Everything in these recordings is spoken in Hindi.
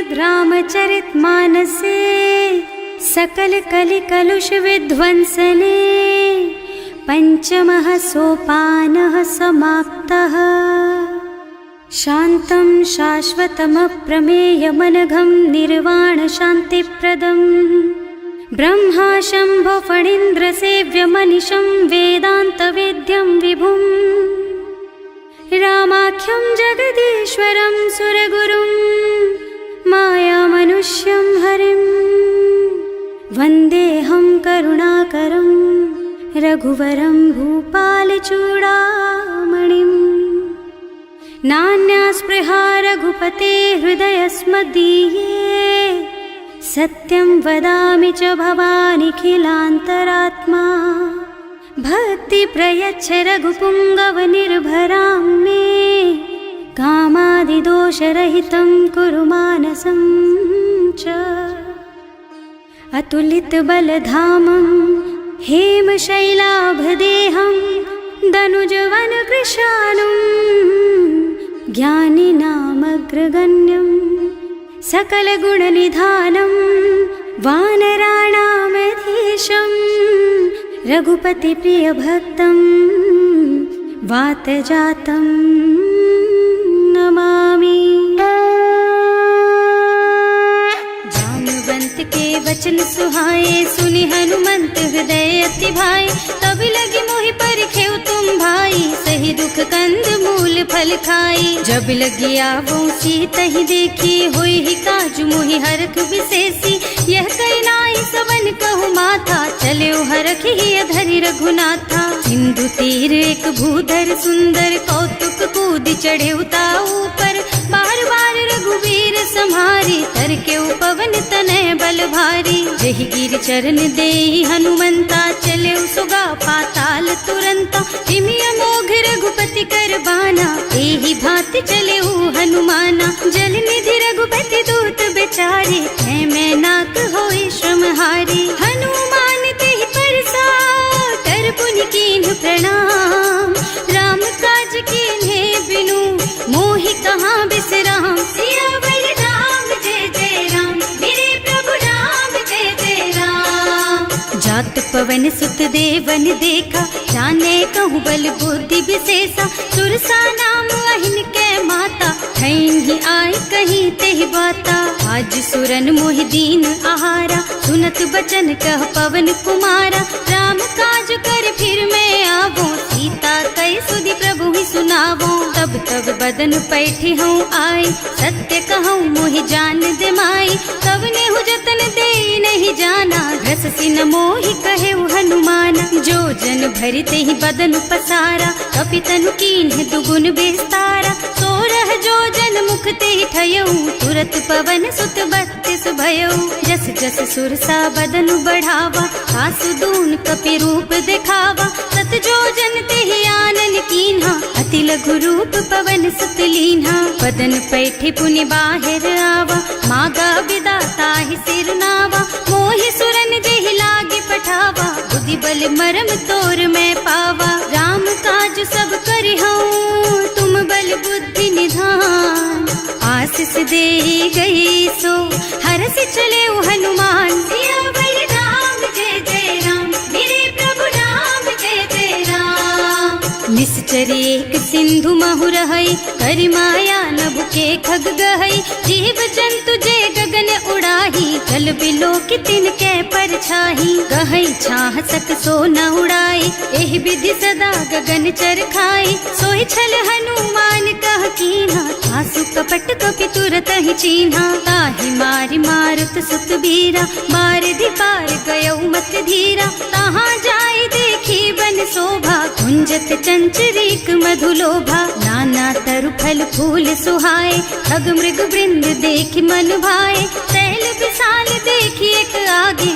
श्रीमद्रामचरितमानसे सकल कलि कलुष विध्वंसने पंचमः सोपानः समाप्तः। शान्तं शाश्वतमप्रमेयमनघं निर्वाणशान्तिप्रदम् ब्रह्मा शम्भो फणीन्द्रसेव्यमनिशं वेदान्तवेद्यं विभुम् रामाख्यं जगदीश्वरं सुरगुरुं मायामनुष्यं हरिं वन्देऽहं करुणाकरं रघुवरं भूपालचूडामणिम्। नान्यास्पृहा रघुपते हृदयस्मदीये सत्यं वदामि च भवानिखिलान्तरात्मा। भक्ति प्रयच्छ रघुपुङ्गवनिर्भरां मे कामादिदोषरहितं कुरु मानसं च। अतुलितबलधामं हेमशैलाभदेहं दनुजवनकृशानुं ज्ञानिनामग्रगण्यं सकलगुणनिधानं वानराणामधीशं रघुपतिप्रियभक्तं वातजातं नमामि। जाम्बवंत के वचन सुहाए सुनि हनुमंत हृदय अति भाए। तब लगी मोहि परिखेउ तुम भाई सही दुख कंद मूल फल खाई। जब लगी आवो सीतहि देखी होई ही काजु मोहि हरख विशेषी। यह कई नाई सवन कहु माथा चले हरख ही अधरि रघुनाथा। सिंधु तीर एक भूधर सुंदर कौतुक कूद चढ़े उताऊ पर। बार बार रघुवीर सम्हारी तर के पवन तनय बल भारी। जहि गिर चरण देहि हनुमंता चले सुगा पाताल तुरंता। हिमि अमोघ रघुपति कर बाना एहि भांति चले हनुमाना। जल निधि रघुपति दूत बेचारे है मैं नाक होई श्रमहारी। हनुमान तेहि परसा कर पुनि कीन्ह प्रणाम। राम काज कीन्हे बिनु मोहि कहाँ बिसराम। सियावर राम जय जय राम मेरे प्रभु राम जय जय राम। जात पवन सुत देवन देखा जाने कहूँ बल बुद्धि विशेषा। सुरसा नाम अहिन के माता ठैन ही आए कहीं तेहि बाता। आज सुरन मोहि दीन आहारा सुनत बचन कह पवन कुमारा। राम काज कर फिर मैं आवो सीता कई सुधि प्रभु ही सुनावो। तब तब बदन पैठी हूँ आई सत्य कहूँ मोहि जान दे माई। तब नेहु जतन दे नहीं जाना रस सिन मोहि कहे हनुमाना। जो जन भरते ही बदन पसारा कपितनु कीन्ह दुगुन बेस्तारा। सोरह जो जन मुख ते ठयऊ तुरत पवन सुत बत्तिस भयऊ। जस जस सुरसा बदन बढ़ावा आसु दून कपि रूप दिखावा। सत जो जन ते आनन कीन्हा अति लघु रूप पवन सुत लीन्हा। बदन पैठे पुनि बाहिर आवा मागा विदाता ही सिर नावा। मोहि सुरन जेहि लागे पठावा बुद्धि बल मरम तोर मैं पावा। राम काज सब करिहऊँ तुम बल बुद्धि निधान। आशीष दे गई सो हरस चले हनुमान। सियावर राम जय जय राम मेरे प्रभु राम जय जय राम। निश्चर एक सिंधु महु रहई करि माया नभ के खग गहई। जीव जंतु जे गगन उड़ाही जल बिलो की तिनके परछाही। गहई छाह सक सो न उड़ाई एहि विधि सदा गगन चर खाई। सोहि छल हनुमान कह कीन्हा आसु कपट कपि तुरत ही चीन्हा। ताहि मारि मारुत सुत बीरा बार पार गयऊ मत धीरा। तहाँ जाय देखी बन शोभा कुंजत चंचरीक मधुलोभा। नाना तरु फल फूल सुहाए खग मृग वृंद देखि मन भाए। तैल विशाल देखी एक आगे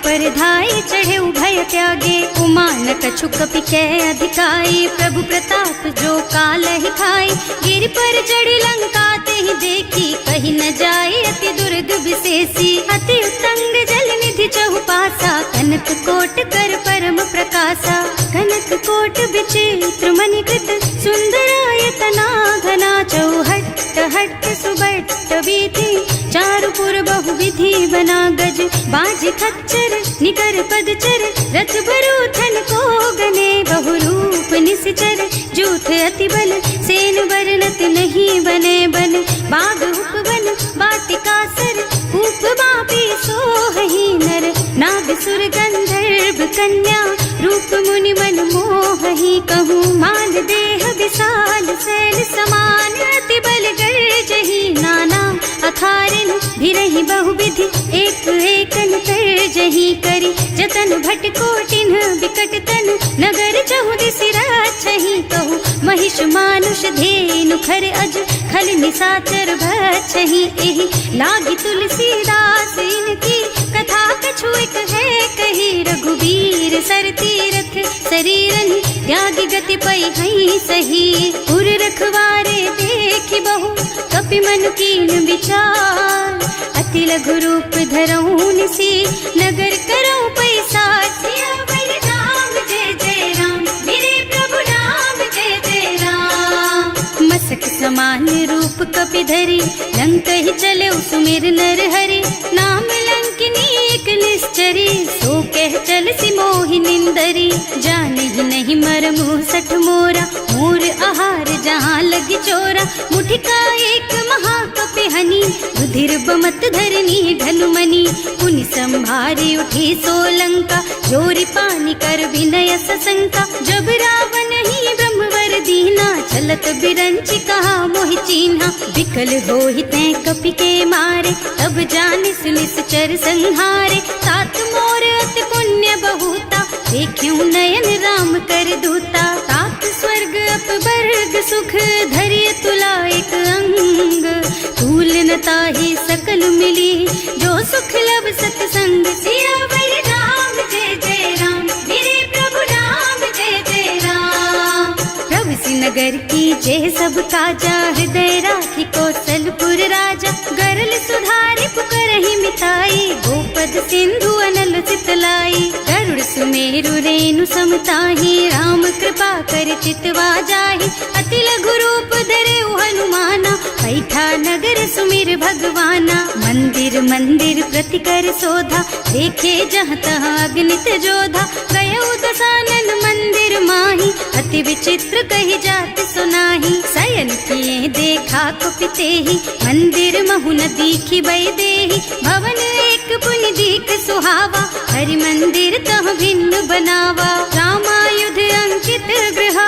पर धाई चढ़े भय त्यागे। उमा न कछु कपि कै अधिकाई प्रभु प्रताप जो काल ही खाई। गिर पर चढ़ी लंका ते ही देखी कहीं न जाए अति दुर्ग विशेषी। अति उत्तंग जल निधि चहुपासा कनक कोट कर परम प्रकाशा। कनक कोट विचित्र मणिकृत सुंदरायतना घना चौहट्ट हट्ट सुबट्ट बीति। चारुपुर बहुविधि बना गज, बाज खच्चर निकर पदचर, रथ बरूथन को गने, बहुरूप निश्चर जूथ अति बल, सेन वर्णत नहीं बने बन, बाग उपवन वाटिका सर, कूप बापी सोहहि नर, नाग सुर गंधर्व कन्या, रूप मुनि मन मोहहि, कहूँ मान देह विशाल शैल समान, अति बल गर्जहि नाना अखारिन, भिरहि बहुविधि एक एकन तरजहि करि, जतन भट कोटिन विकट तन, नगर चहुदिस राछहि, कहूँ महिष मानुष धेनु खर अज, खल निशाचर भक्षहि, एहि लागी तुलसीदास इनकी, कथा कछु एक है कही, रघुवीर सर तीरथ शरीरन, त्यागी गति पै हई सही, पुर रखवारे देखि बहु, कपि मन कीन विचार, अति लघु रूप धरऊं निसी, नगर करऊं पैसार, सियावर राम जय जय राम, मेरे प्रभु राम जय जय राम, मसक समान रूप कपि धरि, लंक ही चले सुमिर नर हरि, नाम लंकिनी एक निश्चरी, सो कह चल सी मोहि निंदरी, जाने ही नहीं मरमु सठ मोरा, मोर आहार जहाँ लगी चोरा, मुठिका एक महाकपि हनि, रुधिर बमत धरनी ढनुमनि, पुनि संभारी उठी सोलंका, जोरी पानी कर विनय सशंका, जब रावण ही ब्रह्मवर दीना, चलत बिरंचि कहा मोहि चीन्हा, विकल होहि तै कपि के मारे, तब जानिस निश्चर संहारे, तात मोर अति पुण्य बहुता, देखियो नयन राम कर दूता, तात स्वर्ग अपवर्ग सुख, धरिय तुला एक अंग, तूल न ताहि सकल मिली, जो सुख लब सतसंग, सियावर राम जय जय राम, मेरे प्रभु राम जय जय राम, प्रभु सी नगर की जय सब काजा, हृदय राखी कौशलपुर राजा, गरल सुधारी पुकारहि मिताई, गोपद सिंधु अनल चितलाई, गरुड़ सुमेरु रेणु समताहि, राम कृपा कर चितवा जाहि, अति लघु रूप धरे हनुमाना, पैठा नगर सुमिर भगवाना, मंदिर मंदिर प्रति कर शोधा, देखे जहाँ तहाँ अगणित जोधा, गयो दसानन मंदिर माही, अति विचित्र कही जात सुनाही, शयन किए देखा कुपितेहि, मंदिर महु न दीखि बै देहि, भवन एक पुनि दीख सुहावा, हरि मंदिर तह भिन्न बनावा, रामायुध अंकित गृह,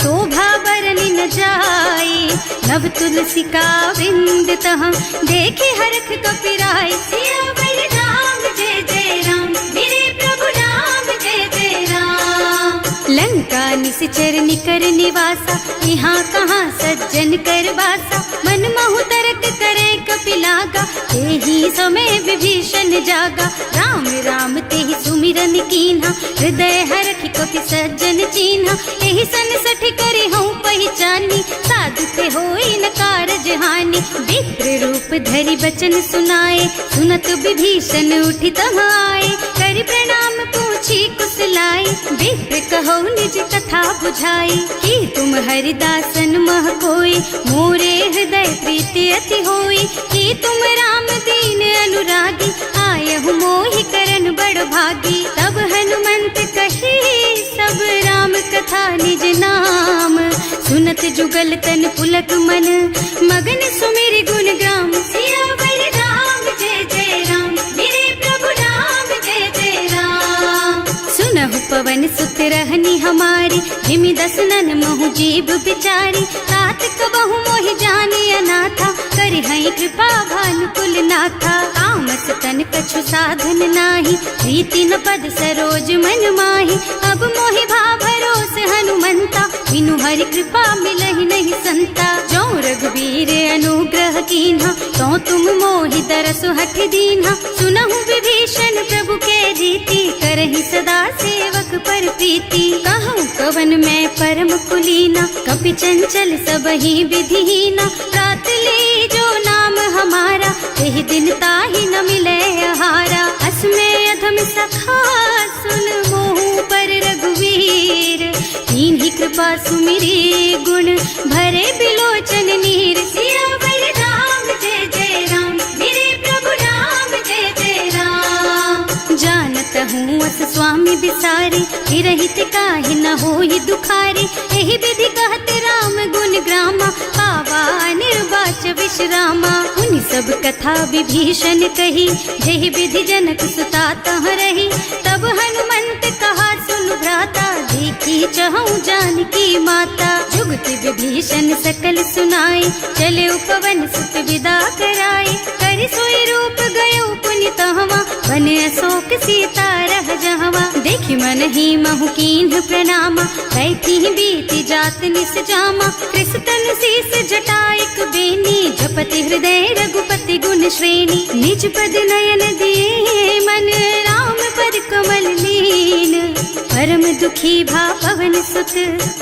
शोभा बरनि न जाई, नभ तुलसी का वृंद तह, देखे हरख कपिराई, सियावर राम जय जय राम, मेरे प्रभु राम जय जय राम, लंका निश्चर निकर निवासा, यहाँ कहाँ सज्जन कर बासा, मन महु तरक करे कपिलागा, तेहि समय विभीषण जागा, राम राम तेहि सुमिरन कीन्हा, हृदय हरखि कपि सज्जन चीन्हा, एहि सन सठ करि हूँ पहचानी, साधु ते होई न कारज हानि, विप्र रूप धरि बचन सुनाए, सुनत विभीषण उठि तहाँ आए, करि प्रणाम पूछी कुशलाई, विप्र कहो निज कथा बुझाई, कि तुम हरिदासन मह कोई, मोरे हृदय प्रीति अति होई, कि तुम राम दीन अनुरागी, आयहु मोहि करन बड़ भागी, तब हनुमंत कही सब राम कथा निज नाम, सुनत जुगल तन पुलक मन, मगन सुमिर गुण ग्राम, सियावर राम जय जय राम, मेरे प्रभु राम जय जय राम, सुनहु पवन सुत रहनी हमारी, हिमि दसनन महु जीव बिचारी, तात कबहु मोहि जानी अनाथा, करि हई कृपा भानुकुल नाथा, तामस तन कछु साधन नाही, प्रीति न पद सरोज मन माही, अब मोहि भा भरोस हनुमंता, बिनु हरि कृपा मिलहि नहीं संता, जो रघुवीर अनुग्रह कीन्हा, तो तुम मोहि दरसु हठ दीन्हा, सुनहु विभीषण प्रभु के रीति, करहि सदा सेवक पर प्रीति, कहूँ कवन मैं परम कुलीना, कपि चंचल सबहि विधिहीना, रात ले जो नाम हमारा, तेहि दिन ताहि न मिले आहारा, असमय अधम सखा सुन मोहु पर रघुवीर, तीन्ही कृपा सुमिरी गुण भरे बिलोचन नीर, सियावर राम जय जय राम, मेरे बस स्वामी बिसारी, रहित काहे न होई दुखारी। एहि विधि कहत राम गुण ग्रामा, पावा निर्वाच विश्रामा। उन सब कथा विभीषण कही, जेहि विधि जनक सुता तह रही। तब हनुमंत कहा सुन भ्राता, देखी चहु जानकी माता। जुगति विभीषण सकल सुनाई, चले उपवन सुत विदा कराई। कर सोई रूप गयो पुनि तहवा, बन अशोक सीता रह जहवा। देखि मन ही महु कीन्ह प्रणामा, कैथी बीति जात निस जामा। कृष्ण शीस जटाइक बेनी, जपति हृदय रघुपति गुण श्रेणी। निज पद नयन दिए मन, राम पद कमल लीन। परम दुखी भा पवन सुत,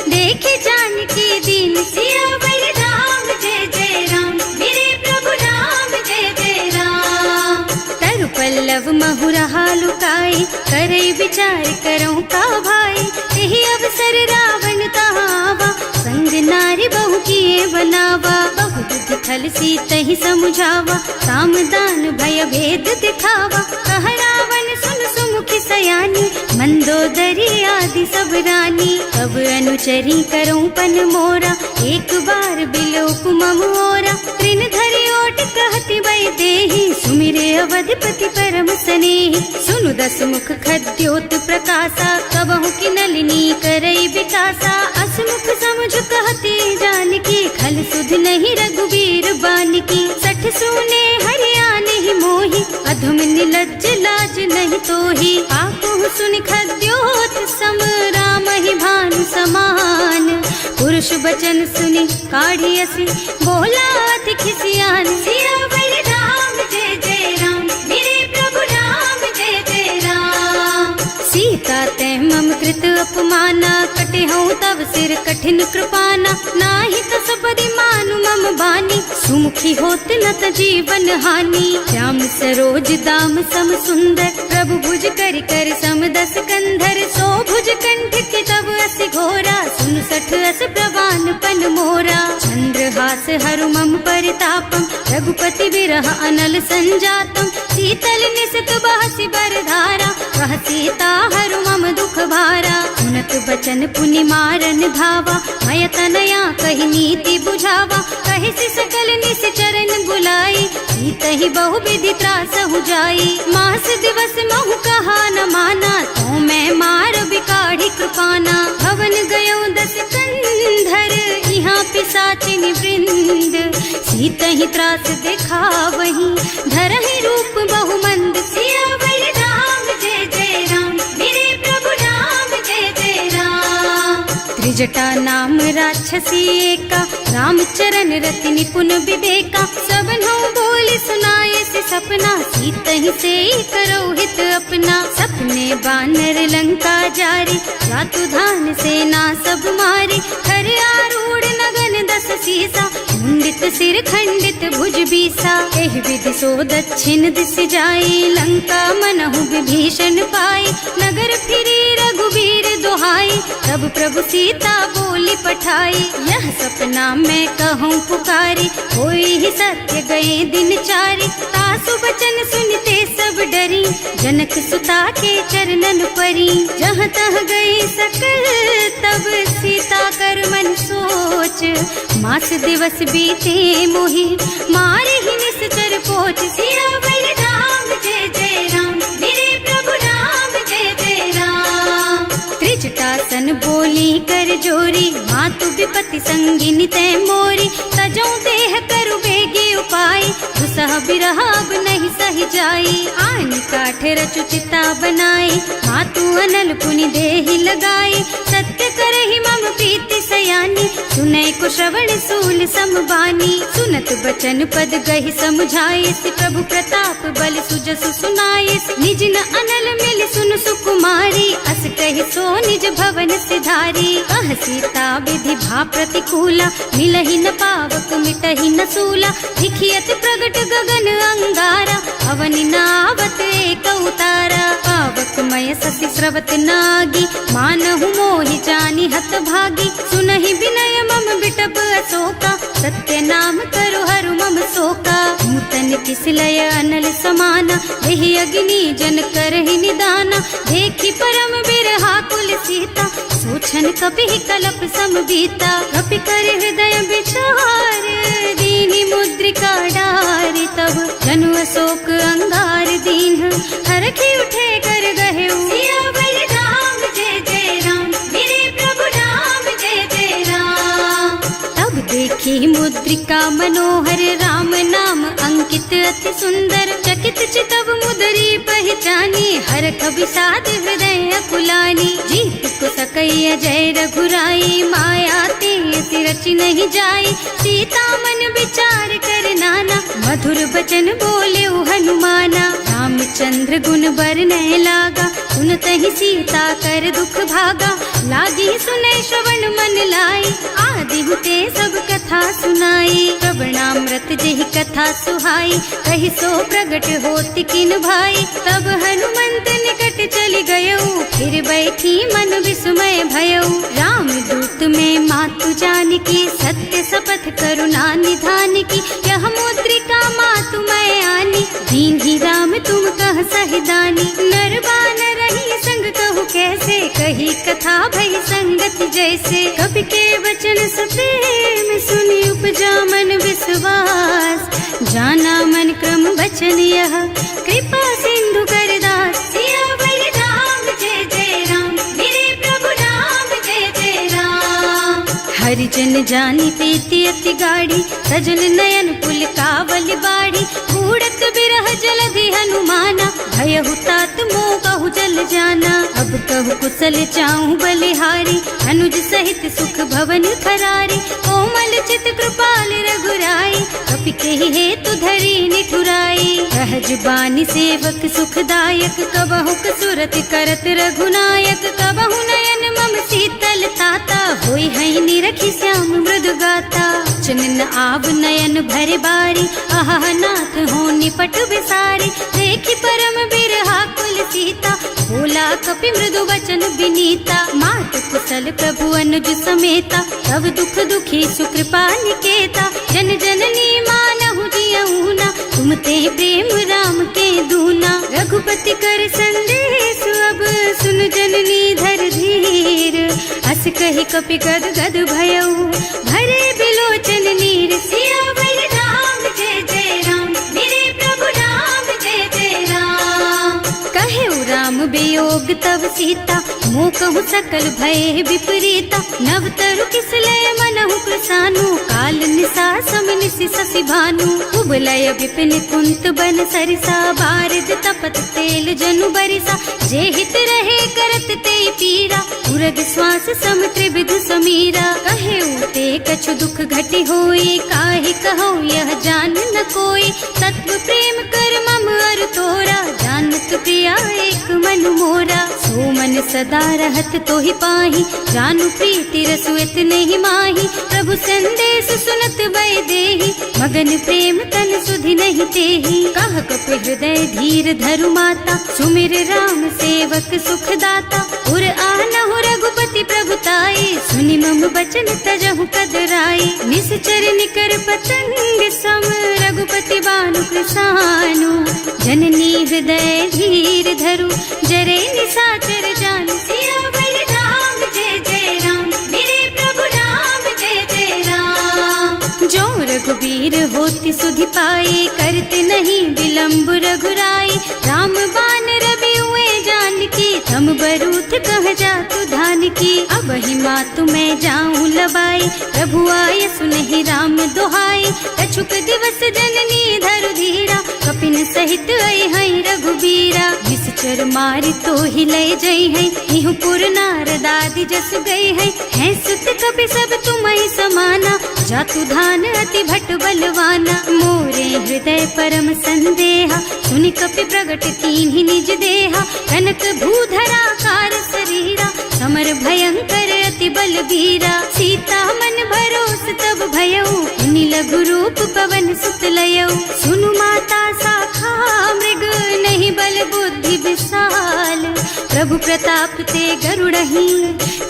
देखे जानकी दीन। सियावर राम जय जय राम, मेरे प्रभु राम जय जय राम। तरु पल्लव महु रहा लुकाई, करई विचार करऊं का भाई। यही अवसर रावण तहावा, संग नारी बहु किए बनावा। बहु बुद्धि खल सीतहि समुझावा, साम दान भय भेद दिखावा। कह रावण सुन सुमुखी सयानी, मंदोदरी आदि सब रानी। अब अनुचरी करऊं पन मोरा, एक बार बिलोक मम ओरा। त्रिन धरि ओट कहति वै देहि, सुमिरे अवधपति परम स्नेहि। सुनु दस मुख खद्योत प्रकाशा, कबहु की नलिनी करई विकासा। असमुख समझ कहती जानकी, खल सुध नहीं रघुवीर बानकी। सठ सूने हरियाणा ही मोही, अधम निलज्ज लाज नहीं तोही। आपहु सुन खद्योत सम, राम ही भानु समान। पुरुष बचन सुनि काढ़ी असी, बोला अति खिसियान। सियावर राम जय जय राम, मेरे प्रभु राम जय जय राम। सीता तै मम कृत अपमाना, कटे हूँ तब सिर कठिन कृपाना। नाही तो सबरी मानु मम बानी, सुमुखी होत न त जीवन हानि। श्याम सरोज दाम सम सुंदर, प्रभु भुज कर कर सम दस कंधर। सो भुज कंठ के तब अस घोरा, सुन सठ अस प्रवान पन मोरा। चंद्रहास हरु मम परितापम, रघुपति विरह अनल संजातम। शीतल निसित बहसि बरधारा, वह सीता हरु मम दुख भारा। सुनत बचन पुनि मारन धावा, मय तनया कहि नीति बुझावा। कहि सि सकल निस चरण बुलाई, सीतहि बहु विधि त्रासहु जाई। मास दिवस महु कहा न माना, तो मैं मार बिकाढ़ी कृपाना। भवन गयो दस कंधर, यहाँ पिशाचिनी वृंद। सीतहि त्रास दिखावहि, धरहि रूप बहु मंद। सियावर राम जय जय राम, मेरे प्रभु राम जय जय राम। त्रिजटा नाम राक्षसी एका, राम चरण रति निपुण विवेका। सबनो बोली सुनाए से सपना, सीतहि से करो हित अपना। सपने बानर लंका जारी, जातु धान सेना सब मारी। हर आरूढ़ नगन दस सीसा, मुंडित सिर खंडित भुज बीसा। एहि विधि सो दक्षिण दिस जाई, लंका मनहु विभीषण पाई। नगर फिरी रघुवीर दुहाई, तब प्रभु सीता बोली पठाई। यह सपना मैं कहूँ पुकारी, होई ही सत्य गए दिन चारी। तासु बचन सुनते सब डरी, जनक सुता के चरणन परी। जहाँ तह गई सकल तब सीता कर मन सोच। मास दिवस बीते मोहि, मारे ही निश्चर पोच। सियावर राम जय जय राम, मेरे प्रभु राम जय जय राम। त्रिजटासन बोली कर जोरी, मातु विपति संगिनी तै मोरी। तजो देह करु बेगे उपाय, दुसह बिरह अब नहीं सही जाई। आन काठ रचु चिता बनाई, मातु अनल पुनि देहि लगाई। सत्य करहि मम प्रीति सयानी, सुनै को श्रवण सूल समबानी। सुनत बचन पद गहि समझाए, प्रभु प्रताप बल सुजसु सुनाए। निज न अनल मिल सुन सुकुमारी, अस कहि सो निज भवन सिधारी। कह सीता विधि भा प्रतिकूला, मिलहि न पावक मिटहि न सूला। लिखियत प्रगट गगन अंगारा, अवनि नावत एक उतारा। पावक मय सति स्रवत नागी, मानहु मोहि जानि हत भागी। सुनहि विनय मम बिटप अशोका, सत्य नाम करु हरु मम शोका। नूतन किस लय अनल समाना, देहि अग्नि जन करहि निदाना, देखी परम बिरहा कुल सीता, सोचन कपि कलप सम बीता, कपि कर हृदय विचार, दीनी मुद्रिका डारि तब जनु अशोक अंगार दीन, हरखि उठे कर गहे सियावर राम जय जय राम, मेरे प्रभु राम जय जय राम। तब देखी मुद्रिका मनोहर, राम नाम अंकित अति सुंदर, चकित चितव मुदरी पहचानी, हरख विषाद हृदय अकुलानी, जीत को सकैया जय रघुराई, माया ते रचि नहीं जाई, सीता मन विचार कर नाना, मधुर बचन बोले हनुमाना, रामचंद्र गुण बरनय लागा, सुनतहि सीता कर दुख भागा, लागी सुनै श्रवण मन लाई, आदि ते सब कथा सुनाई, श्रवणामृत जेहि कथा सुहाई, कहि सो प्रगट होति किन भाई, तब हनुमंत निकट चली गयऊ, फिर बैठी मन विस्मय भयऊ, राम दूत में मातु जानकी, सत्य शपथ करुणा निधान की, यह मुद्रिका मातु मैं आनी, दीन ही राम तुम कह सहिदानी, नर बानर रही संग कहु कैसे, कही कथा भई संगत जैसे, कवि के वचन सप्रेम सुनि उपजा मन विश्वास, जाना मन क्रम वचन यह, कृपा सिंधु कर दास, सियावर राम जय जय राम, मेरे प्रभु राम जय जय राम। हरिजन जानी प्रीति अति गाढ़ी, सजल नयन पुल कावल बाड़ी, बूढ़त बिरह जलधि हनुमाना, भयहु तात मोह कहु जल जाना, अब कहु कुशल चाहूं बलिहारी, अनुज सहित सुख भवन खरारी, कोमल चित कृपाल रघुराई, कपि केहि हेतु धरी निठुराई, सहज बानी सेवक सुखदायक, कबहु सुरति करत रघुनायक, कबहु नयन मम शीतल ताता, होई है निरखी श्याम मृदु गाता, चनन आव नयन भर बारी, आह नाथ हो निपट विसारी, देखी परम बिरहा कुल सीता, बोला कपि मृदु वचन विनीता, मात कुशल प्रभु अनुज समेता, तब दुख दुखी सुकृपा निकेता, जन जननी मानहु जियऊना, तुम ते प्रेम राम के दूना, रघुपति कर संदेश अब सुन जननी धर धीर, हस कहि कपि गद गद भयऊ, भरे बिलोचन नीर, सियावर राम जय जय राम, मेरे प्रभु राम जय जय राम। कहेउ राम वियोग तब सीता, मोह कहु सकल भय विपरीता, नव तरु किस लय मनहु कृसानु, काल निसा सम निसि शशि भानु, उबलय विपिन कुंत बन सरिसा, बारिद तपत तेल जनु बरिसा, जे हित रहे करत ते पीरा, उरग श्वास सम त्रिविध समीरा, कहेउ ते कछु दुख घटि होई, काहि कहूँ यह जान न कोई, तत्व प्रेम कर मम अर तोरा, जानत प्रिया एक मन मोरा, सो मन सदा रहत तोहि पाही, जानु प्रीति रसु इतने माही, प्रभु संदेश सुनत वै देही, मगन प्रेम तन सुधि नहीं तेही, कह कपि हृदय धीर धरु माता, सुमिर राम सेवक सुख दाता, उर आनहु रघुपति प्रभुताई, सुनि मम बचन तजहु कदराई, निश्चर निकर पतंग सम, रघुपति बानु कृसानु, जननी हृदय धीर धरु, जरे निशाचर जान, सियावर राम जय जय राम, मेरे प्रभु राम जय जय राम। जो रघुबीर होति सुधि पाई, करते नहीं विलंब रघुराई, राम बान रवि हुए जानकी, थम बरूथ कह जातु धान की, अब ही मातु मैं जाऊं लबाई, प्रभु आय सुनहि राम दोहाई, कछुक दिवस जननी धरु धीरा, कपिन सहित आई है रघुबीरा, निश्चर मारि तो ही लय जई है, इहु पुर नारद आदि जस गई है सुत कपि सब तुम्हि समाना, जातु धान अति भट बलवाना, मोरे हृदय परम संदेहा, सुनि कपि प्रगट कीन्हि निज देहा, कनक भूधरा कार शरीरा, समर भयंकर अति बलबीरा, सीता मन भरोस तब भयऊ, मुनि लघु रूप पवन सुत लयऊ, सुनु माता शाखा मृग नहीं बल बुद्धि विशाल, प्रभु प्रताप ते गरुड़हि,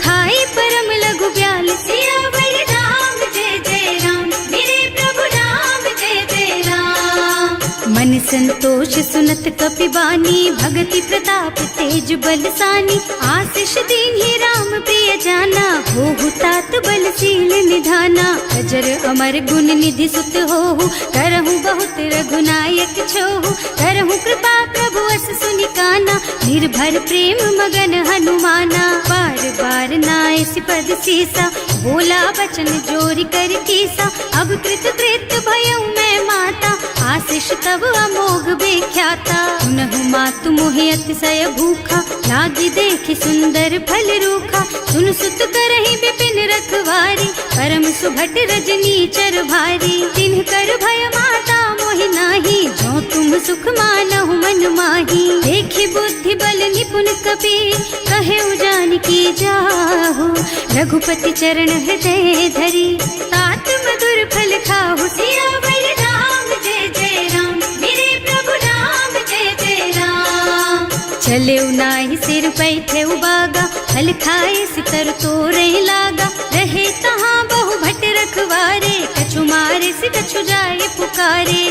खाई परम लघु ब्याल, सियावर राम जय जय राम, मेरे प्रभु राम जय जय राम। मन संतोष सुनत कपिबानी, भगति प्रताप तेज बलसानी। आशीष दीन्हि राम प्रिय जाना, होहु तात बलशील निधाना। अजर अमर गुण निधि सुत होहु, करहु बहुत रघुनायक छोहु। करहु कृपा प्रभु अस सुनि काना, निर्भर प्रेम मगन हनुमाना। बार बार नाय सिपद सीसा, बोला बचन जोरी कर कीसा। अब कृत कृत भयउ मैं माता, आशीष तब अमोघ बेख्याता। सुनहु मातु मोहि अतिशय भूखा, लागी देखि सुंदर फल रूखा। सुन सुत करहि विपिन रखवारी, परम सुभट रजनी चर भारी। तिन्ह कर भय माता मोहि नाही, जो तुम सुख मानहु मन माही। देखि बुद्धि बल निपुण कपि, कहे जानकी जाहु। रघुपति चरण हृदय धरी, तात मधुर फल खाहु। सियावर राम जय जय राम, मेरे प्रभु राम जय जय राम। चले नाहि सिर पैठे बागा, फल खाए सितर तोरे लागा। रहे तहाँ बहु भट रखवारे, कछु मारे से कछु जाए पुकारे।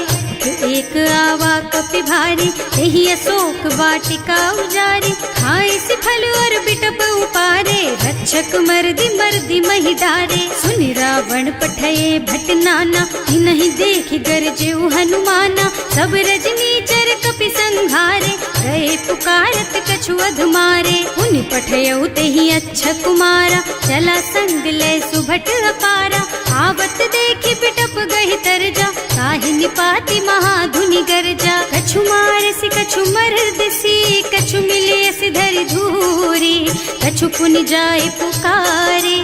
एक आवा कपि भारी, यही अशोक वाटिका उजारी। खाए से फल और बिटप उपारे, रक्षक मर्दी मर्दी मही डारे। सुनि रावण पठये भट नाना, नहीं देखि गरजेउ हनुमाना। सब रजनी चर कपि संघारे, गए पुकारत कछु अधमारे। उनि पठयउ तेहि अच्छा कुमारा, चला संग ले सुभट अपारा। आवत देखि बिटप गहि तरजा, ताहि निपाति महाधुनि गरजा। कछु मारसि कछु मरदसी, कछु मिलियसि धरि धूरी। कछु पुनि जाए पुकारे,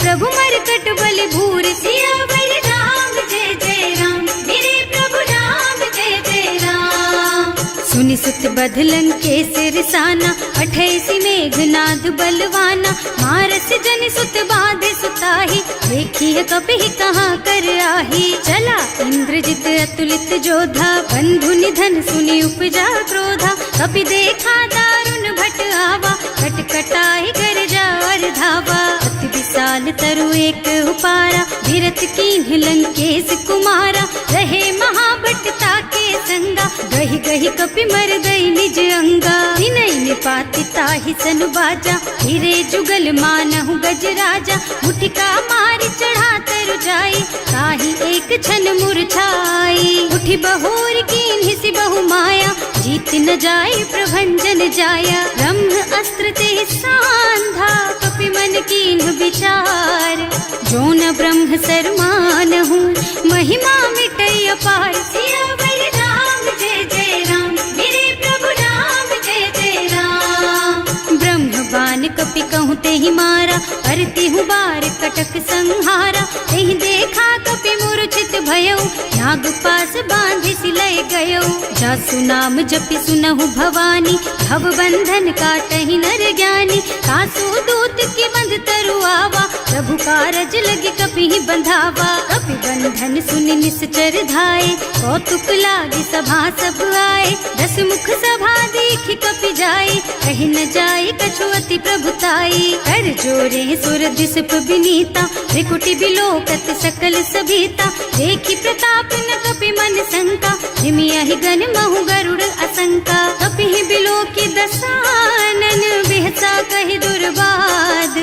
प्रभु मरकट बल भूरि। सियावर राम जय जय राम, मेरे प्रभु राम जय जय राम। सुनि सुत बध लंकेश रिसाना, 28 मेघनाद बलवाना। मारस जन सुत बाधे सुताही, देखी है कपि कहाँ कर आही। चला इंद्रजित अतुलित जोधा, बंधु निधन सुनि उपजा क्रोधा। कपि देखा दारुण भट आवा, कटकटाई गरजा और धावा। अति विशाल तरु एक उपारा, धीरथ कीन्ह लंकेश कुमारा। रहे महाभट ताके संगा, गहि गहि कपि मर गई निज अंगा। विनय निपाति ताहि सन बाजा, हिरे जुगल मानहु गज राजा। मुठिका मारि चढ़ा तरु जाई, ताहि एक छन मुरझाई। उठि बहोर कीन्हि सि बहु माया, जीत न जाय प्रभंजन जाया। ब्रह्म अस्त्र ते सांधा, कपि मन कीन्ह विचार। जो न ब्रह्म सर मानहु, महिमा मिटै अपार। सियावर राम जय जय राम, मेरे प्रभु राम जय जय राम। ब्रह्म बान कपि कहूँ तेहि मारा, करती हूँ बार कटक संहारा। तेहि देखा कपि मूर्छित भयउ, नाग पास बांधि सिलय गयौ। जासु नाम जपि सुनहु भवानी, भव बंधन काटहि नर ज्ञानी। कासु दूत के बंध तरु आवा, प्रभु कारज लगे कपि ही बंधावा। कपि बंधन सुनि निश्चर धाये, कौतुक लागी सभा सब आए। 10 मुख सभा देखि कपि जाए, कहि न जाए कछु अति प्रभुताई। कर जोरे सुर दिसप विनीता, त्रिकुटि बिलोकत सकल सभीता। देखि प्रताप न कपि मन शंका, जिमियाहि गन महु गरुड़ असंका। कपि ही बिलोकि दसानन, बिहसा कहि दुर्बाद।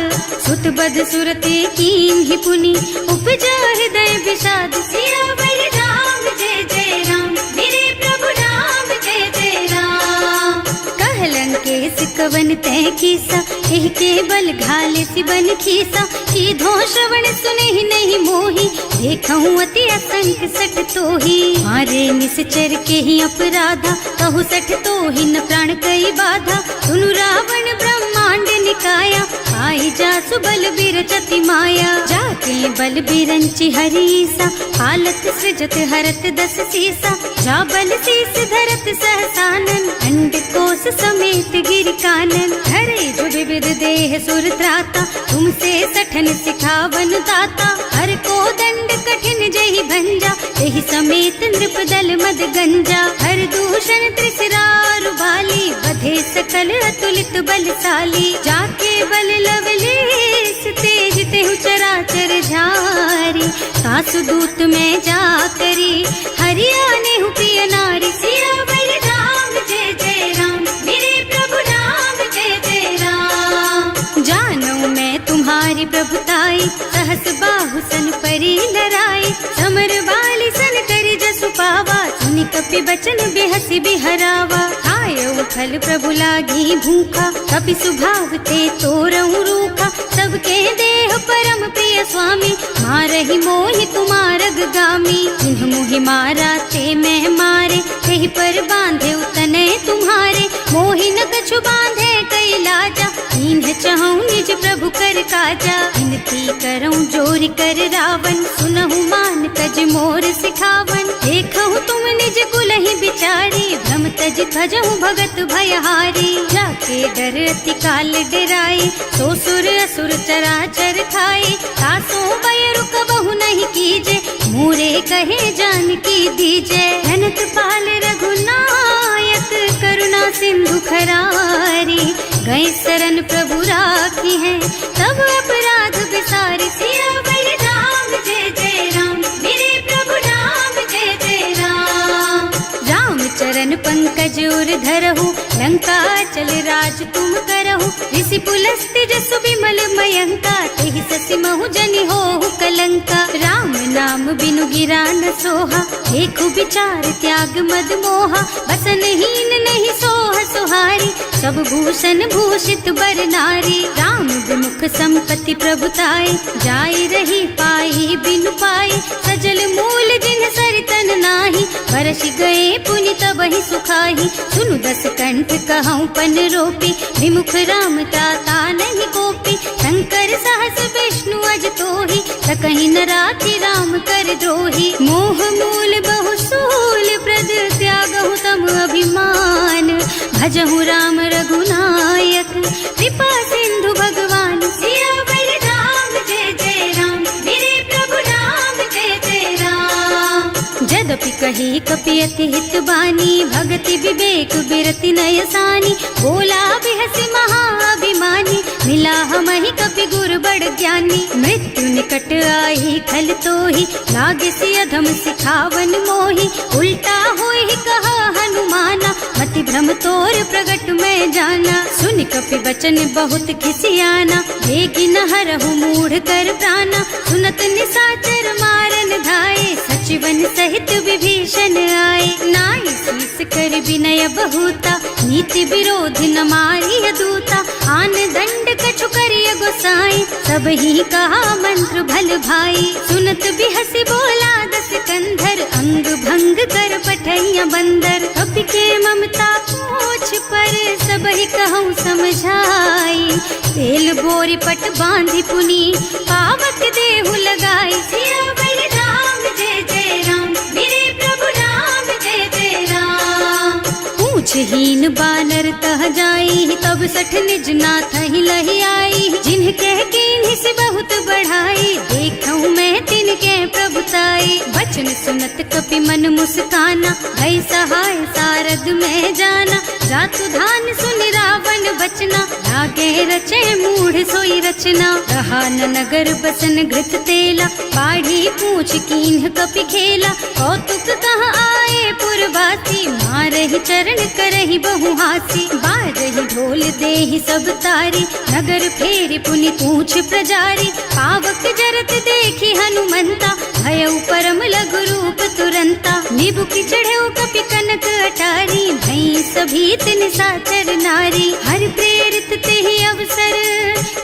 सुत बद सुरते कीन्हि पुनि, उपजा हृदय विषाद। सियावर राम जय जय राम, मेरे प्रभु राम जय जय राम। कह लंकेश कवन तै कीसा, एहि के बल घाले सि बन खीसा। कीधो श्रवण सुनहि नहीं मोहि, देखहु अति असंख सठ तोहि। मारे निश्चर के ही अपराधा, कहु सठ तोहि न प्राण कई बाधा। सुनु रावण ब्रह्मांड निकाया, आई जासु बल बिरचति माया। जाके बल बिरंचि हरीसा, हालत सृजत हरत 10 सीसा। जा बल शीस धरत सहसानन, अंड कोस समेत गिर कानन। हरे जो विविध देह सुर त्राता, तुमसे सठन सिखावन दाता। हर को दंड कठिन जहि भंजा, तेहि समेत नृप दल मद गंजा। हर दूषण त्रिसरारु बाली, बधे सकल अतुलित बलशाली। जाके बल लवलेश तेज तेहु चराचर झारी। सासु दूत में जा करी, हरियाने हु प्रिय नारी। सियावर राम जय जय राम, मेरे प्रभु राम जय जय राम। जानो मैं तुम्हारी प्रभुताई, सहस बाहु सन परी लराई, समर बाली सन करी जसु पावा, सुनि कपि बचन बेहसी बिहरावा। आयो फल प्रभु लागी भूखा, कपि सुभाव ते तोरऊ रूखा, सबके देह परम प्रिय स्वामी, मारहि मोहि तुमारग गामी। जिन्ह मोहि मारा ते मैं मारे, तेहि पर बांधे तने तुम्हारे, मोहि न कछु बांधे कई लाजा, इन्ह चहु निज प्रभु कर काजा। विनती करऊं जोरि कर रावण, सुनहु मान तज मोर सिखावन, देखहु तुम निज कुलहि बिचारी, भ्रम तज भजहु भगत भयहारी। जाके डर अति काल डराई, सो सुर असुर चराचर खाए, तासो भय रुक बहु नहीं कीजे, मोरे कहे जानकी दीजे। धनत पाल रघुनायक, करुणा सिंधु खरारी, गए शरण प्रभु राखी है, तब अपराध बिसारी। सियावर राम जय जय राम, मेरे प्रभु राम जय जय राम। राम चरण पंकज उर धरहु, लंका चल राज तुम करहु, ऋषि पुलस्त्य जसु विमल मयंका, तेहि ससि महु जनि होहु कलंका। राम नाम बिनु गिरा न सोहा, देखु विचार त्याग मद मोहा, बसन हीन नहीं सोह सुहारी, सब भूषण भूषित बर नारी। राम विमुख संपत्ति प्रभुताई, जाय रही पाई बिनु पाई, सजल मूल जिन सरितन नाही, बरस गए पुनि तबहि सुखाही। सुनु दस कंठ कहऊँ पन रोपी, विमुख राम ताता नहीं कोपी, शंकर सहस विष्णु अज तोहि, सकहि न राखि राम कर द्रोही। मोह मूल बहु सूल प्रद, त्यागहु तम अभिमान, भजहु राम रघुनायक, कृपा सिंधु भगवान। सियावर राम जय जय राम, मेरे प्रभु राम जय जय राम। जदपि कही कपि अति हित बानी, भगति विवेक बिरति नय सानी, बोला बिहसि महाअभिमानी, मिला हमहि कपि गुर बड़ ज्ञानी। मृत्यु निकट आई खल तोहि, लागे सि अधम सिखावन मोहि, उल्टा होहि कहा हनुमाना, मति भ्रम तोर प्रगट में जाना। सुनि कपि बचन बहुत खिसियाना, देगी न हरहु मूढ़ कर प्राणा, सुनत निशाचर मारन धाये, सचिवन सहित विभीषण आए। नाई शीस कर विनय बहुता, नीति विरोध न मारिय दूता, आन दंड कछु करिय गोसाई, सब ही कहा मंत्र भल भाई। सुनत बिहसि बोला दस कंधर, अंग भंग कर पठैया बंदर, कपि के ममता पूछ पर, सब ही कहूँ समझाई। तेल बोरी पट बांधि पुनी, पावक देहु लगाई। सियावर राम जय जय राम, मेरे प्रभु राम जय जय राम। पूछहीन बानर तह जाई, तब सठ निज नाथ ही लही आई, जिन्ह कह कीन्हि सि बहुत बढ़ाई, देखऊँ मैं तिनके प्रभुताई। वचन सुनत कपि मन मुस्काना, भई सहाय सारद में जाना, जातु धान सुनि रावण बचना, लागे रचे मूढ़ सोई रचना। रहा न नगर बसन घृत तेला, बाढ़ी पूछ कीन्ह कपि खेला, कौतुक कह आए पुरवासी, मारहि चरण करहि बहु हासी। बाजहि ढोल देहि सब तारी, नगर फेरि पुनि पूछ प्रजारी, पावक जरत देखि हनुमंता, भयउ परम लघु रूप तुरंता। निबुकि चढ़ऊ कपि कनक अटारी, भई सभीत निशाचर नारी, हर प्रेरित तेहि अवसर,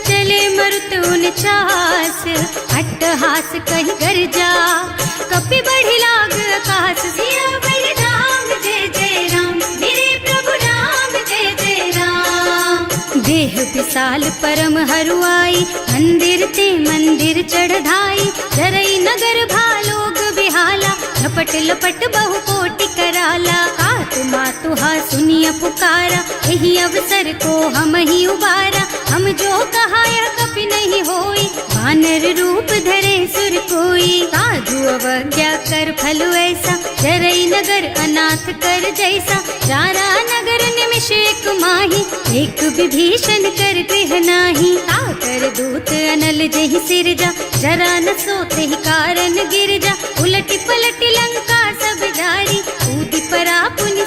चले मरुत उनचास, अट्टहास कहि गर्जा, कपि बढ़ि लाग आकाश। सियावर राम जय जय राम, मेरे प्रभु राम जय जय राम। देह विशाल परम हरुआई, मंदिर ते मंदिर चढ़ाई, जरई नगर भालोग बिहाला, लपट लपट बहु कोटि कराला। कातु मातुहा सुनिय पुकारा, यही अवसर को हम ही उबारा, हम जो कहा यह कपि नहीं होई, वानर रूप धरे सुर कोई। साधु अवज्ञा कर फल ऐसा, जरई नगर अनाथ कर जैसा, जारा नगर निमिष एक माही, एक विभीषण कर गृह नाही। ताकर दूत अनल जहि सिरजा, जरा न सोते ही कारण गिरजा, उलटी पलटी लंका सब जारी, कूदी परा पुनि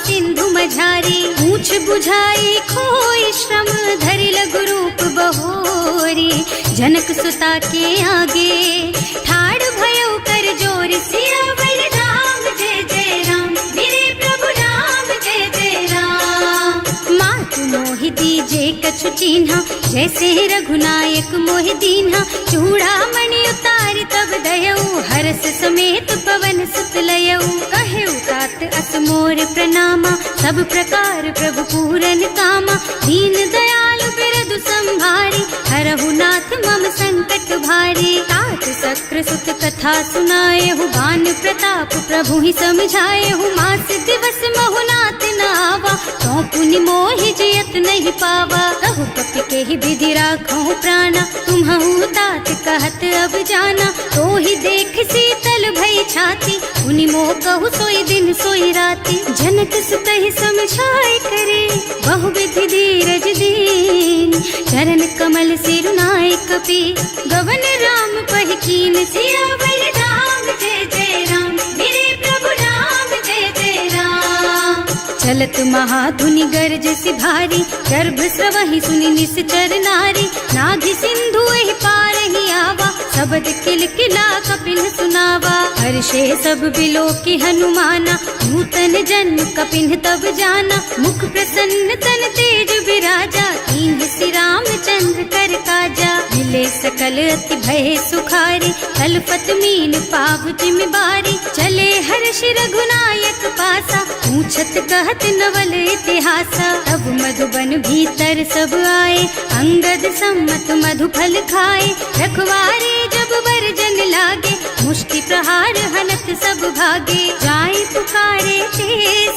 मझारी, पूछ बुझाई खोई श्रम धरि लघु रूप बहोरी। जनक सुता के आगे ठाड़ भयो कर जोर, सियावर राम जय जय राम, मेरे प्रभु राम जय जय राम। मात मोहि दीजे कछु चिन्हा, जैसे रघुनायक मोहि दीन्हा। चूड़ामणि उतारि तब दयऊ, हरस समेत पवन सुत लयऊ। कहेउ तात अस मोर प्रणामा, सब प्रकार प्रभु पूरन कामा। दीन दयालु बिरदु संभारी, हरहु नाथ मम संकट भारी। तात सक्र सुत कथा सुनाएहु, बान प्रताप प्रभु ही समझाएहु। मास दिवस महु नाथ न आवा, तो पुनि मोहि जियत नहीं पावा। कहु कपि के ही विधि राखहु प्राणा, तुम्हु तात कहत अब जाना। तो ही देख शीतल भई छाती, उनि मोह कहु सोई दिन सोई राती। जनक सुतहि समझाए करे, बहु विधि धीरज दीन। चरण कमल सिरुनाए कपि, गवन राम पहि कीन। सियावर राम जय जय राम, मेरे प्रभु राम जय जय राम। चलत महाधुनि गरजसि भारी, गर्भ स्रवहि सुनि निश्चर नारी। नाभि सिंधु एहि पारहि आवा, शबद किलकिला कपिन सुनावा। हर्षे सब बिलोकि हनुमाना, नूतन जन्म कपिन तब जाना। मुख प्रसन्न तन तेज बिराजा, कीन्ह श्री रामचंद्र कर काजा। मिले सकल अति भय सुखारी, तलपत मीन पाव जिम बारी। चले हर्ष रघुनायक पासा, पूछत कहत नवल इतिहासा। तब मधुबन भीतर सब आए, अंगद सम्मत मधु फल खाए। रखवारे जब बरजन लागे, मुष्टि प्रहार हनत सब भागे। जाए पुकारे ते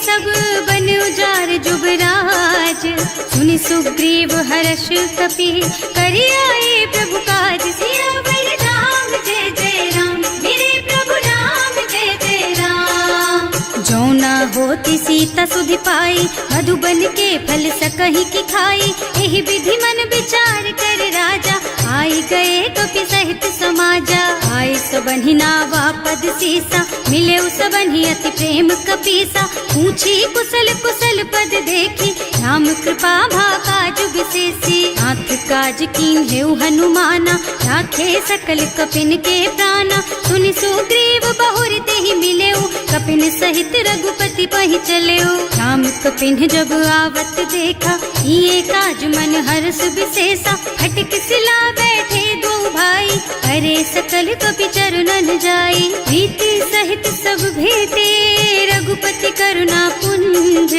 सब बन उजार जुबराज। सुनि सुग्रीव हर्ष कपि, करि आए प्रभु काज। सियावर राम जय जय राम, मेरे प्रभु राम जय जय राम। जो न होती सीता सुधि पाई, मधुबन के फल सकहि की खाई। एहि विधि मन विचार कर राजा, आई गए कपि सहित समाजा। आए सबन्हि नावा पद सीसा, मिले सबन्हि अति प्रेम कपीसा। पूछी कुशल कुशल पद देखी, राम कृपा भाकाजु विशेषी। नाथ काज कीन्हेउ हनुमाना, राखे सकल कपिन के प्राणा। सुनि सुग्रीव बहुरि तेहि मिलेउ, कपिन सहित रघुपति पहि चलेउ। राम कपिन जब आवत देखा, किए काज मन हर्ष विशेषा। हटिक सिला बैठे दो भाई, अरे सकल कपि चरणन जाई। प्रीति सहित सब भेटे, रघुपति करुणा पुंज।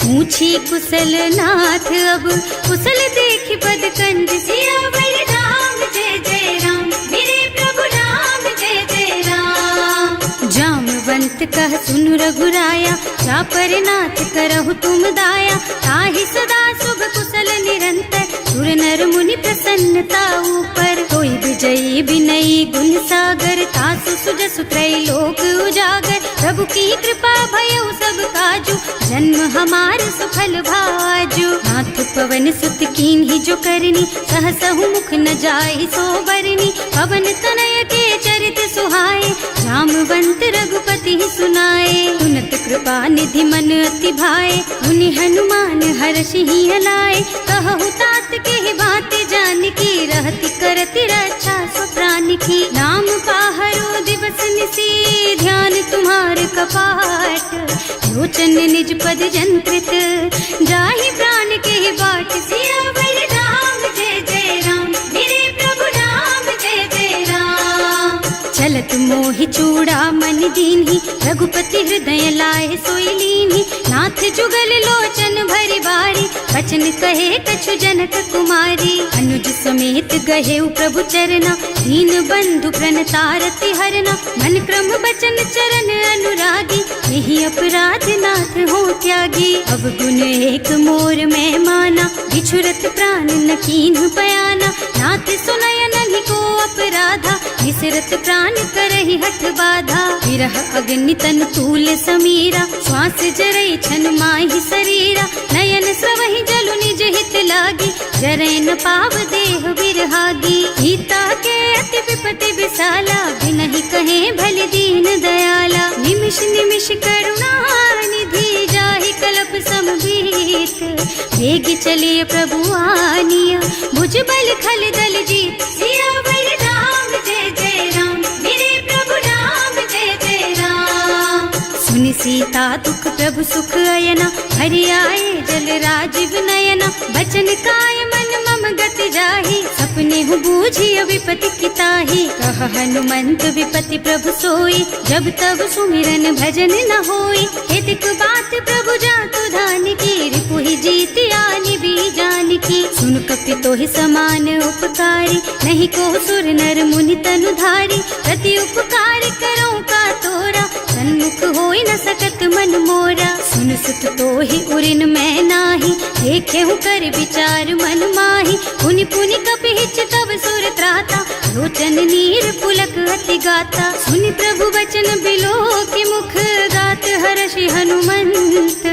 पूछी कुशल नाथ अब, कुशल देखि पद कंज। सियावर राम जय जय राम, मेरे प्रभु राम जय जय राम। जामवंत कह सुनु रघुराया, चापर नाथ करहु तुम दाया। ताहि सदा शुभ कुशल निरंतर, सुर नर मुनि प्रसन्नता ऊपर। कोई विजयी विनयी गुण सागर, तासु सुजसु त्रैलोक उजागर। प्रभु की कृपा भयउ सब काजू, जन्म हमार सफल भाजू। नाथ पवन सुत कीन्ही जो करनी, सहसहु मुख न जाहि सो बरनी। पवन तनय के चरित सुहाए, जामवंत रघुपति सुनाए। सुनत कृपा निधि मन अति भाए, मुनि हनुमान हर्षि हलाए। कहु तात के बात जानकी, रहति करति रक्षा सो प्राण की। नाम पाहरो दिवस निसी, ध्यान तुम्हार कपाट। लोचन निज पद जंत्रित, जाहि प्राण के बाट। सियावर राम जय जय राम, मेरे प्रभु राम जय जय राम। चलत मोहि चूड़ामणि दीन्ही, रघुपति हृदय लाए सोई लीन्ही। नाथ जुगल लोचन भरि बारी, बचन कहे कछु जनक कुमारी। अनुज समेत गहेउ प्रभु चरना, दीन बंधु प्रणतारति हरना। मन क्रम बचन चरण अनुरागी, यही अपराध नाथ हो त्यागी। अब गुण एक मोर में माना, बिछुरत प्राण न कीन्ह बयाना। नाथ सुनय नहीं को अपराधा, विसरत प्राण करहि हठ बाधा। विरह अग्नि तन तूल समीरा, श्वास जरई छन माहि शरीरा। नयन स्रवहि जलु निज हित लागी, जरै न पाव देह बिरहागी। गीता के अति विपति विशाला, बिनहि कहे भल दीन दयाला। निमिष निमिष करुणा निधि, जाहि कल्प सम वेग चलिए प्रभु आनिया, भुजबल खल दल जीत। सियावर राम जय जय राम, मेरे प्रभु राम जय जय राम। सुनि सीता दुख प्रभु सुख अयना, हरि आए जल राजीव नयना। बचन काय मन मम गति जाहि, सपने हूँ बूझिय विपति की ताहि। कह हनुमंत विपति प्रभु सोई, जब तब सुमिरन भजन न होई। हेतिक बात प्रभु जातु धान की, रिपुहि जीत आनि भी जान की। सुन कपि तोहि समान उपकारी, नहीं को सुर नर मुनि तनु धारी। प्रति उपकार करो का तोरा, सन्मुख होई न सकत मन मोरा। सुन सुत तोहि उरिन मैं नाही, देखे हूँ कर विचार मन माही। पुनि पुनि कपिहिच तब सुर त्राता, लोचन नीर पुलक अति गाता। सुनि प्रभु बचन बिलो की मुख, गात हर्षि हनुमंत।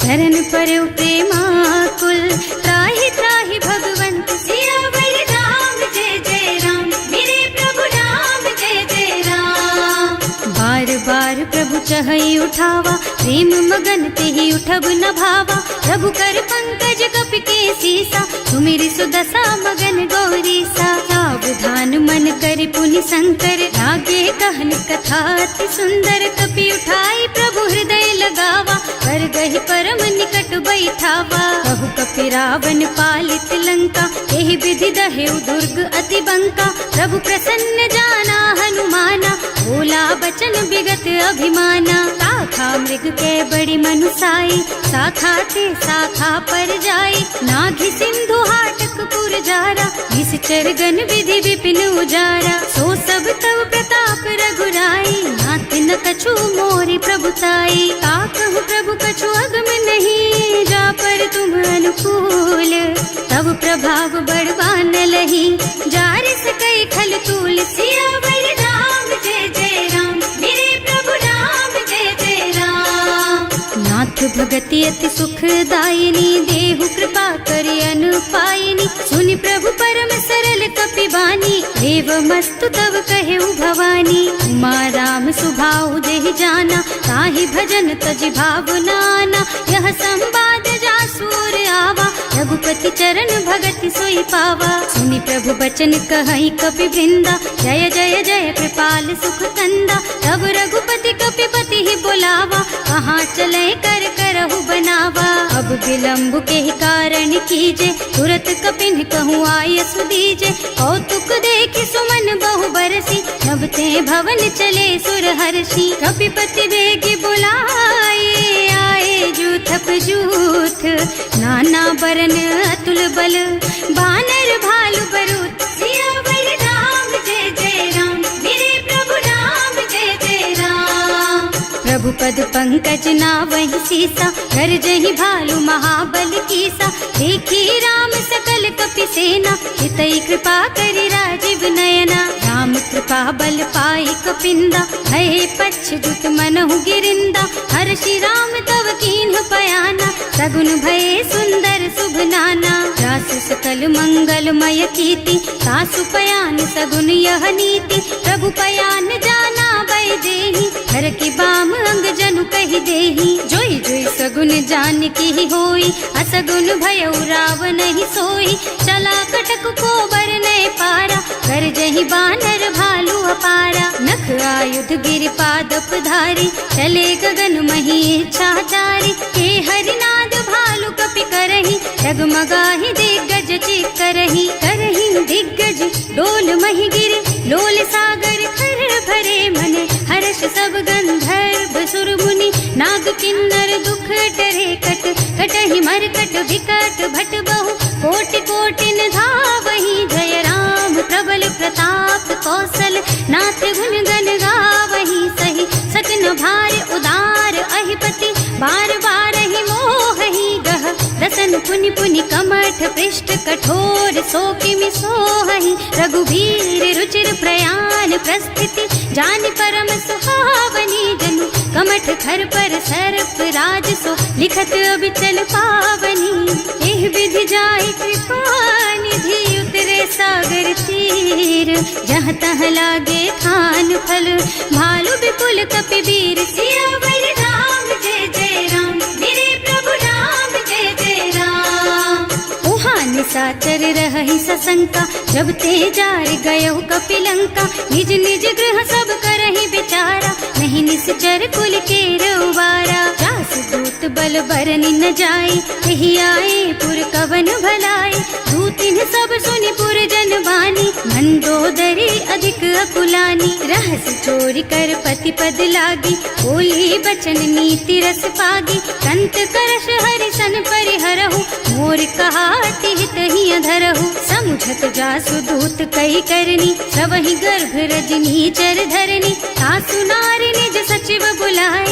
चरण परौ प्रेमाकुल, त्राहि त्राहि भगवंत। सियावर राम जय जय राम, मेरे प्रभु राम जय जय राम। बार बार प्रभु चहई उठावा, प्रेम मगन तेहि उठब न भावा। प्रभु कर पंकज कपि के सीसा, सुमिरि सुदशा मगन गौरीसा। सावधान मन करि पुनि शंकर, लागे कहन कथा अति सुंदर। कपि उठाई प्रभु हृदय लगावा, कर गहि परम निकट बैठावा। कहु कपि रावण पालित लंका, एहि विधि दहेउ दुर्ग अति बंका। प्रभु प्रसन्न जाना हनुमाना, बोला बचन विगत अभिमाना। शाखा मृग के बड़ी मनुसाई, शाखा ते शाखा पर जाई। नाघि सिंधु हाटक पुर जारा, निश्चर गण विधि विपिन उजारा। सो सब तव प्रताप रघुराई, नाथ न कछु मोरि प्रभुताई। ताकहु प्रभु कछु अगम नहीं, जा पर तुम अनुकूल। तब प्रभाव बड़वान लही, जार सकई खल तूल। सियावर राम जय जय राम, मेरे प्रभु राम जय जय राम। नाथ भगति अति सुखदायिनी, देहु कृपा करि अनुपायिनी। सुनि प्रभु परम सरल कपि बानी, देव मस्तु तव कहेउ भवानी। उमा राम सुभाउ जेहि जाना, ताहि भजन तजि भावनाना। यह संवाद जासुर आवा, रघुपति चरण भगति सोई पावा। सुनि प्रभु बचन कहई कपि वृंदा, जय जय जय कृपाल सुख कंदा। तब रघुपति कपिपति ही बोलावा, कहाँ चले कर करहु बनावा। अब विलंब के ही कारण कीजे, तुरत कपिन कहूँ आय सुदीजे। कौतुक देखि सुमन बहु बरसी, नभ ते भवन चले सुर हर्षि। कपिपति बेगी बुलाए, आए जूथप जूथ। नाना बरन अतुल बल, बानर भालु बरूथ। सियावर राम जय जय राम, मेरे प्रभु राम जय जय राम। प्रभु पद पंकज नावहि सीसा, गरजहि भालु महाबल कीसा। देखी राम सकल कपि सेना, हितई कृपा करि राजीव नयना। राम कृपा बल पाई कपिंदा, भये पच्छजुत मनहु गिरिंदा। हर्षि राम तव कीन्ह पयाना, सगुन भये सुंदर शुभ नाना। रास सकल मंगलमय कीर्ति, सासु पयान सगुन यह नीति। प्रभु पयान जाना भय देहि, हर की बाम अंग जनु कहि देहि। जोई जोई सगुन जान की होई, असगुन भयउ रावण नहीं सोई। चला कटक को बरनय पारा, कर जहि बानर भालु अपारा। नख आयुध गिर पादप धारी, चले गगन मही इच्छाचारी। के हरिनाद भालु कपि करही, डगमगाहि दिग्गज चित करही। करही दिग्गज डोल मही गिरे, लोल सागर खर भरे मने। हर्ष सब गंधर्व सुर मुनि, नाग किन्नर दुख डरे कट। कटहि मरकट विकट भट बहु, कोटि कोटि धावहि। जय राम प्रबल प्रताप कौशल, नाथ गुण गण गावहि। सही सकन भार उदार अहिपति, बार बार ही मोहि गह। दसन पुनि पुनि कमठ पृष्ठ, कठोर सो किमि सोहि। रघुवीर रुचिर प्रयाण प्रस्थिति, जानि परम सुहावनी। जनु कमठ खर पर सर्प राज सो, लिखत अबिचल पावनी। एह विधि जाय कृपा निधि, उतरे सागर तीर। जहाँ तहाँ लागे खान फल, भालु विपुल कपिवीर। सियावर राम जय जय राम, मेरे प्रभु राम जय जय राम। शंका, जब ते जार गयो कपिलंका। निज निज गृह सब करहि विचारा, नहीं निश्चर कुल के रउबारा। जास दूत बल बरनि न जाई, यही आए पुर कवन भलाई। दूतिन सब सुनि पुर जन बानी, मंदोदरी अधिक अकुलानी। रहस चोरी कर पति पद लागी, बोली बचन नीति रस पागी। कंत करश हरिसन परिहरहु, मोर कहाति हित ही अधरहु। समुझत जासु दूत कई करनी, सबहि गर्भ रजनी चर धरनी। सासु नारी निज सचिव बुलाए,